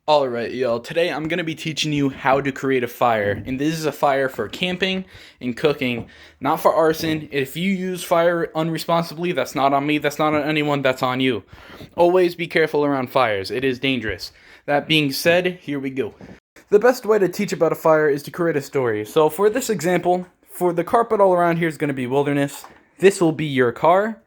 Alright, y'all, today I'm going to be teaching you how to create a fire. And this is a fire for camping and cooking, not for arson. If you use fire unresponsibly, that's not on me, that's not on anyone, that's on you. Always be careful around fires, it is dangerous. That being said, here we go. The best way to teach about a fire is to create a story. So for this example, for the carpet all around here is going to be wilderness. This will be your car,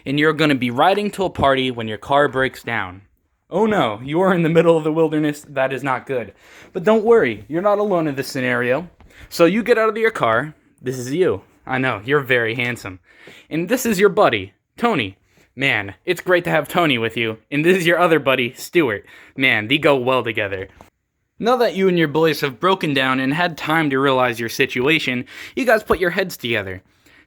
and you're going to be riding to a party when your car breaks down. Oh no, you are in the middle of the wilderness. That is not good. But don't worry, you're not alone in this scenario. So you get out of your car. This is you. I know, you're very handsome. And this is your buddy, Tony. Man, it's great to have Tony with you. And this is your other buddy, Stuart. Man, they go well together. Now that you and your boys have broken down and had time to realize your situation, you guys put your heads together.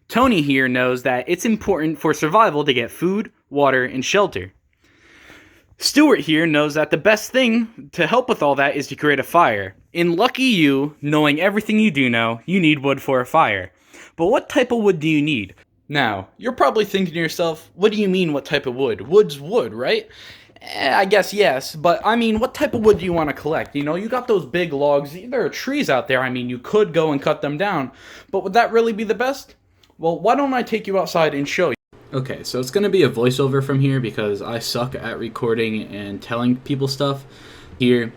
Tony here knows that it's important for survival to get food, water, and shelter. Stuart here knows that the best thing to help with all that is to create a fire. And lucky you, knowing everything you do know, you need wood for a fire. But what type of wood do you need? Now, you're probably thinking to yourself, what do you mean what type of wood? Wood's wood, right? I guess yes, but I mean, what type of wood do you want to collect? You know, you got those big logs, there are trees out there, I mean, you could go and cut them down, but would that really be the best? Well, why don't I take you outside and show you? Okay, so it's going to be a voiceover from here because I suck at recording and telling people stuff. Here,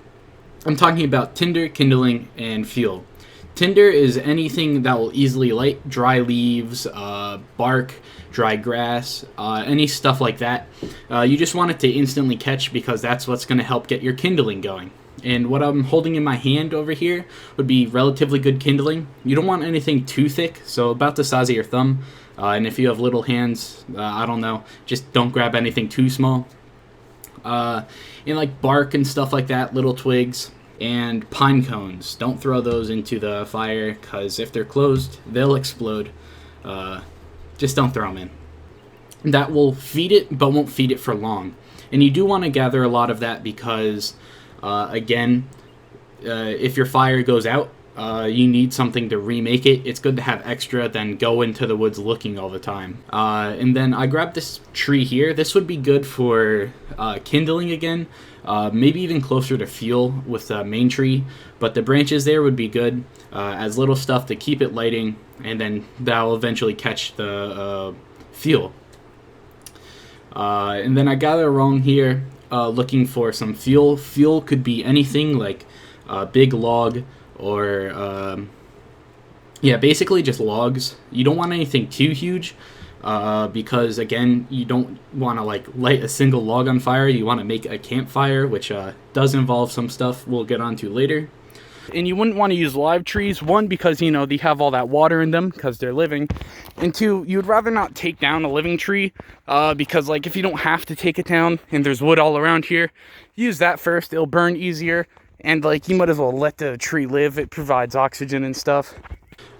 I'm talking about tinder, kindling, and fuel. Tinder is anything that will easily light: dry leaves, bark, dry grass, any stuff like that. You just want it to instantly catch because that's what's going to help get your kindling going. And what I'm holding in my hand over here would be relatively good kindling. You don't want anything too thick, so about the size of your thumb. And if you have little hands, I don't know, just don't grab anything too small. And like bark and stuff like that, little twigs, and pine cones. Don't throw those into the fire, because if they're closed, they'll explode. Just don't throw them in. That will feed it, but won't feed it for long. And you do want to gather a lot of that because, again, if your fire goes out, you need something to remake it. It's good to have extra than go into the woods looking all the time. And then I grabbed this tree here. This would be good for kindling again, maybe even closer to fuel with the main tree. But the branches there would be good as little stuff to keep it lighting, and then that'll eventually catch the fuel. And then I gather along here looking for some fuel. Fuel could be anything like a big log, or basically just logs. You don't want anything too huge because, again, you don't want to like light a single log on fire. You want to make a campfire, which does involve some stuff we'll get onto later. And you wouldn't want to use live trees, one, because, you know, they have all that water in them because they're living, and two, you'd rather not take down a living tree because, like, if you don't have to take it down and there's wood all around here, use that first. It'll burn easier. And, like, you might as well let the tree live. It provides oxygen and stuff.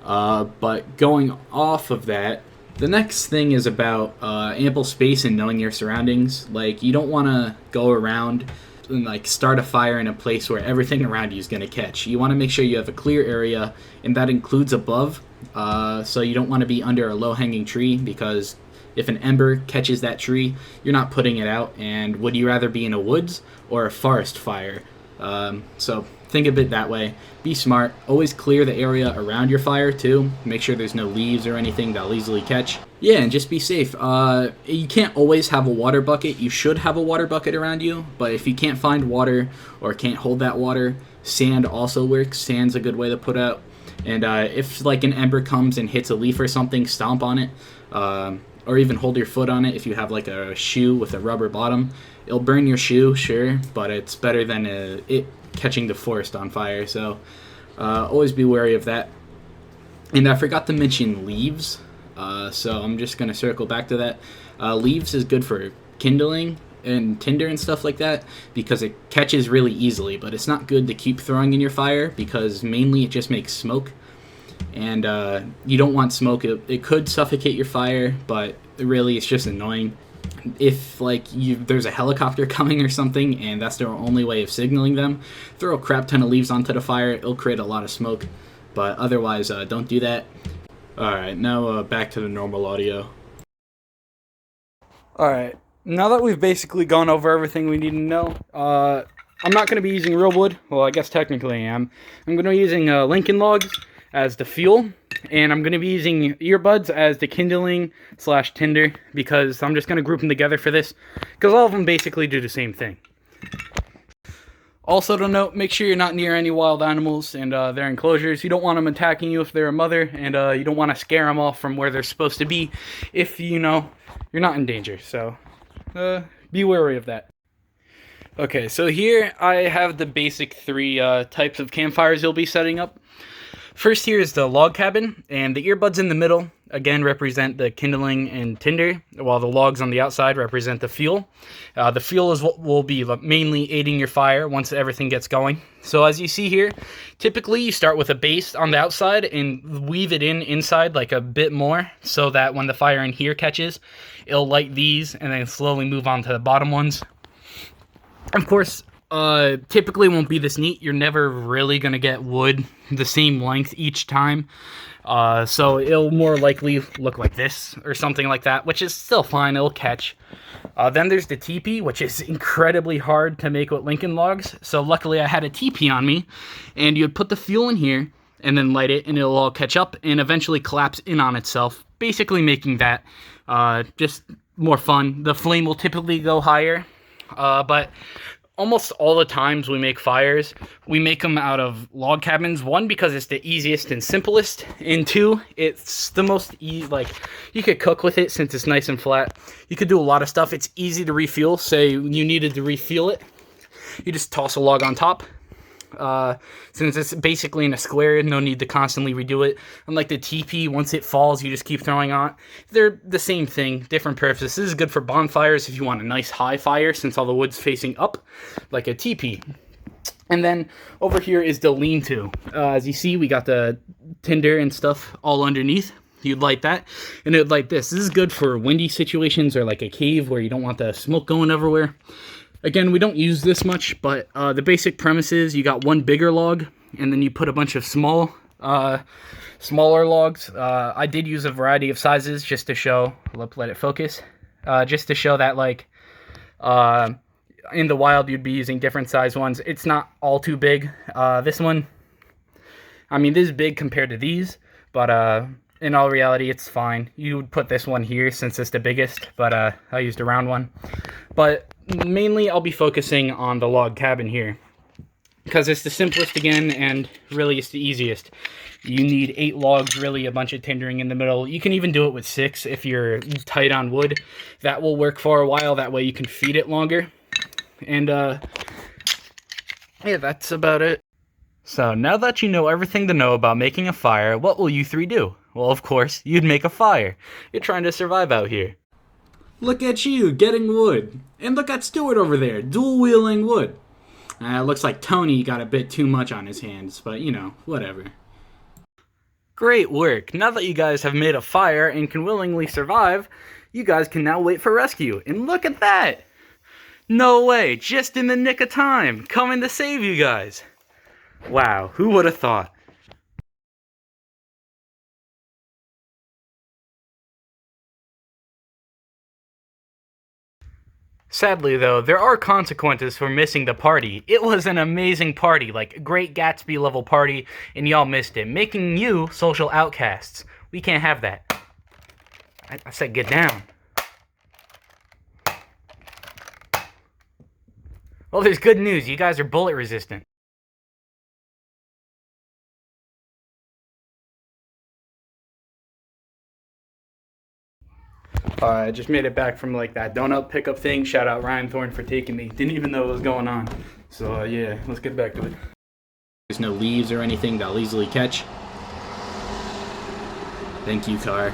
But going off of that, the next thing is about ample space and knowing your surroundings. Like, you don't want to go around and, like, start a fire in a place where everything around you is going to catch. You want to make sure you have a clear area, and that includes above. So you don't want to be under a low-hanging tree because if an ember catches that tree, you're not putting it out. And would you rather be in a woods or a forest fire? So think of it that way. Be smart. Always clear the area around your fire too. Make sure there's no leaves or anything that'll easily catch. Yeah, and just be safe. You can't always have a water bucket. You should have a water bucket around you, but if you can't find water or can't hold that water, sand also works. Sand's a good way to put out. And if like an ember comes and hits a leaf or something, stomp on it. Or even hold your foot on it if you have like a shoe with a rubber bottom. It'll burn your shoe, sure, but it's better than it catching the forest on fire, so always be wary of that. And I forgot to mention leaves, so I'm just going to circle back to that. Leaves is good for kindling and tinder and stuff like that because it catches really easily, but it's not good to keep throwing in your fire because mainly it just makes smoke. And you don't want smoke. It could suffocate your fire, but really it's just annoying. If like there's a helicopter coming or something and that's their only way of signaling them, throw a crap ton of leaves onto the fire. It'll create a lot of smoke, but otherwise don't do that. Alright, now back to the normal audio. Alright, now that we've basically gone over everything we need to know, I'm not going to be using real wood. Well, I guess technically I am. I'm going to be using Lincoln logs as the fuel, and I'm going to be using earbuds as the kindling / tinder, because I'm just going to group them together for this, because all of them basically do the same thing. Also to note, make sure you're not near any wild animals and their enclosures. You don't want them attacking you if they're a mother, and you don't want to scare them off from where they're supposed to be if, you know, you're not in danger. So be wary of that. Okay, so here I have the basic 3 types of campfires you'll be setting up. First here is the log cabin, and the earbuds in the middle, again, represent the kindling and tinder, while the logs on the outside represent the fuel. The fuel is what will be mainly aiding your fire once everything gets going. So as you see here, typically you start with a base on the outside and weave it inside like a bit more, so that when the fire in here catches, it'll light these and then slowly move on to the bottom ones. Of course, typically won't be this neat. You're never really going to get wood the same length each time. So it'll more likely look like this or something like that, which is still fine. It'll catch. Then there's the teepee, which is incredibly hard to make with Lincoln logs. So luckily I had a teepee on me, and you'd put the fuel in here and then light it, and it'll all catch up and eventually collapse in on itself, basically making that just more fun. The flame will typically go higher, but almost all the times we make fires, we make them out of log cabins. 1, because it's the easiest and simplest, and 2, it's the most like, you could cook with it since it's nice and flat. You could do a lot of stuff. It's easy to refuel. Say you needed to refuel it, you just toss a log on top. Since it's basically in a square, no need to constantly redo it. Unlike the teepee, once it falls, you just keep throwing on. They're the same thing, different purposes. This is good for bonfires if you want a nice high fire, since all the wood's facing up, like a teepee. And then over here is the lean-to. As you see, we got the tinder and stuff all underneath. You'd light that, and it would light this. This is good for windy situations or like a cave where you don't want the smoke going everywhere. Again, we don't use this much, but the basic premise is you got one bigger log, and then you put a bunch of smaller logs. I did use a variety of sizes just to show, let it focus, just to show that, like, in the wild you'd be using different size ones. It's not all too big. This one, I mean, this is big compared to these, but in all reality, it's fine. You would put this one here since it's the biggest, but I used a round one. But mainly I'll be focusing on the log cabin here, because it's the simplest again, and really it's the easiest. You need 8 logs, really, a bunch of tindering in the middle. You can even do it with 6 if you're tight on wood. That will work for a while. That way you can feed it longer. And yeah, that's about it. So now that you know everything to know about making a fire, what will you 3 do? Well, of course, you'd make a fire. You're trying to survive out here. Look at you, getting wood. And look at Stuart over there, dual-wheeling wood. Looks like Tony got a bit too much on his hands, but, you know, whatever. Great work. Now that you guys have made a fire and can willingly survive, you guys can now wait for rescue. And look at that! No way, just in the nick of time, coming to save you guys. Wow, who would have thought? Sadly, though, there are consequences for missing the party. It was an amazing party, like a Great Gatsby level party, and y'all missed it, making you social outcasts. We can't have that. I said get down. Well, there's good news. You guys are bullet resistant. I just made it back from like that donut pickup thing. Shout out Ryan Thorne for taking me. Didn't even know what was going on. So yeah, let's get back to it. There's no leaves or anything that'll easily catch. Thank you, car.